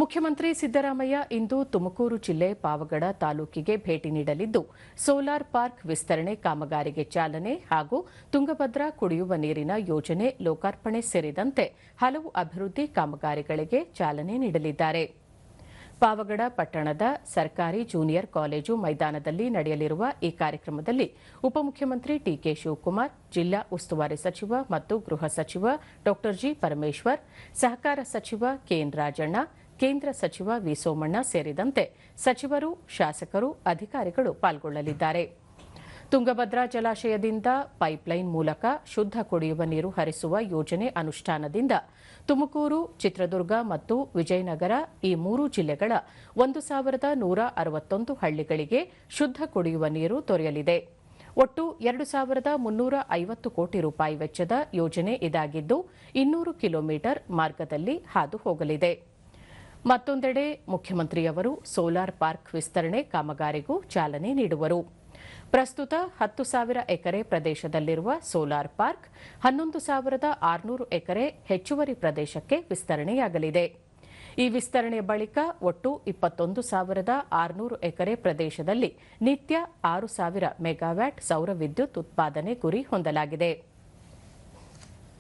ಮುಖ್ಯಮಂತ್ರಿ ಸಿದ್ದರಾಮಯ್ಯ ಇಂದು ತುಮಕೂರು ಜಿಲ್ಲೆ ಪಾವಗಡ ತಾಲೂಕಿಗೆ ಭೇಟಿ ನೀಡಲಿದ್ದು ಸೋಲಾರ್ ಪಾರ್ಕ್ ವಿಸ್ತರಣೆ ಕಾಮಗಾರಿಗೆ ಚಾಲನೆ ಹಾಗೂ ತುಂಗಭದ್ರಾ ಕುಡಿಯುವ ನೀರಿನ ಯೋಜನೆ ಲೋಕಾರ್ಪಣೆ ಸೇರಿದಂತೆ ಹಲವು ಅಭಿವೃದ್ಧಿ ಕಾಮಗಾರಿಗಳಿಗೆ ಚಾಲನೆ ನೀಡಲಿದ್ದಾರೆ. ಪಾವಗಡ ಪಟ್ಟಣದ ಸರ್ಕಾರಿ ಜೂನಿಯರ್ ಕಾಲೇಜು ಮೈದಾನದಲ್ಲಿ ನಡೆಯಲಿರುವ ಈ ಕಾರ್ಯಕ್ರಮದಲ್ಲಿ ಉಪಮುಖ್ಯಮಂತ್ರಿ ಟಿಕೆ ಶಿವಕುಮಾರ್, ಜಿಲ್ಲಾ ಉಸ್ತುವಾರಿ ಸಚಿವ ಮತ್ತು ಗೃಹ ಸಚಿವ ಡಾ ಜಿ ಪರಮೇಶ್ವರ್, ಸಹಕಾರ ಸಚಿವ ಕೆಎನ್ ರಾಜಣ್ಣ, ಕೇಂದ್ರ ಸಚಿವ ವಿ ಸೋಮಣ್ಣ ಸೇರಿದಂತೆ ಸಚಿವರು, ಶಾಸಕರು, ಅಧಿಕಾರಿಗಳು ಪಾಲ್ಗೊಳ್ಳಲಿದ್ದಾರೆ. ತುಂಗಭದ್ರಾ ಜಲಾಶಯದಿಂದ ಪೈಪ್ಲೈನ್ ಮೂಲಕ ಶುದ್ಧ ಕುಡಿಯುವ ನೀರು ಹರಿಸುವ ಯೋಜನೆ ಅನುಷ್ಠಾನದಿಂದ ತುಮಕೂರು, ಚಿತ್ರದುರ್ಗ ಮತ್ತು ವಿಜಯನಗರ ಈ 3 ಜಿಲ್ಲೆಗಳ 1,161 ಹಳ್ಳಿಗಳಿಗೆ ಶುದ್ಧ ಕುಡಿಯುವ ನೀರು ದೊರೆಯಲಿದೆ. ಒಟ್ಟು 2,350 ಕೋಟಿ ರೂಪಾಯಿ ವೆಚ್ಚದ ಯೋಜನೆ ಇದಾಗಿದ್ದು 200 ಕಿಲೋಮೀಟರ್ ಮಾರ್ಗದಲ್ಲಿ ಹಾದು ಹೋಗಲಿದೆ. ಮತ್ತೊಂದೆಡೆ ಮುಖ್ಯಮಂತ್ರಿಯವರು ಸೋಲಾರ್ ಪಾರ್ಕ್ ವಿಸ್ತರಣೆ ಕಾಮಗಾರಿಗೂ ಚಾಲನೆ ನೀಡುವರು. ಪ್ರಸ್ತುತ 10,000 ಎಕರೆ ಪ್ರದೇಶದಲ್ಲಿರುವ ಸೋಲಾರ್ ಪಾರ್ಕ್ 11,600 ಎಕರೆ ಹೆಚ್ಚುವರಿ ಪ್ರದೇಶಕ್ಕೆ ವಿಸ್ತರಣೆಯಾಗಲಿದೆ. ಈ ವಿಸ್ತರಣೆಯ ಬಳಿಕ ಒಟ್ಟು 21,600 ಎಕರೆ ಪ್ರದೇಶದಲ್ಲಿ ನಿತ್ಯ 6,000 ಮೆಗಾವ್ಯಾಟ್ ಸೌರ ವಿದ್ಯುತ್ ಉತ್ಪಾದನೆ ಗುರಿ ಹೊಂದಲಾಗಿದೆ.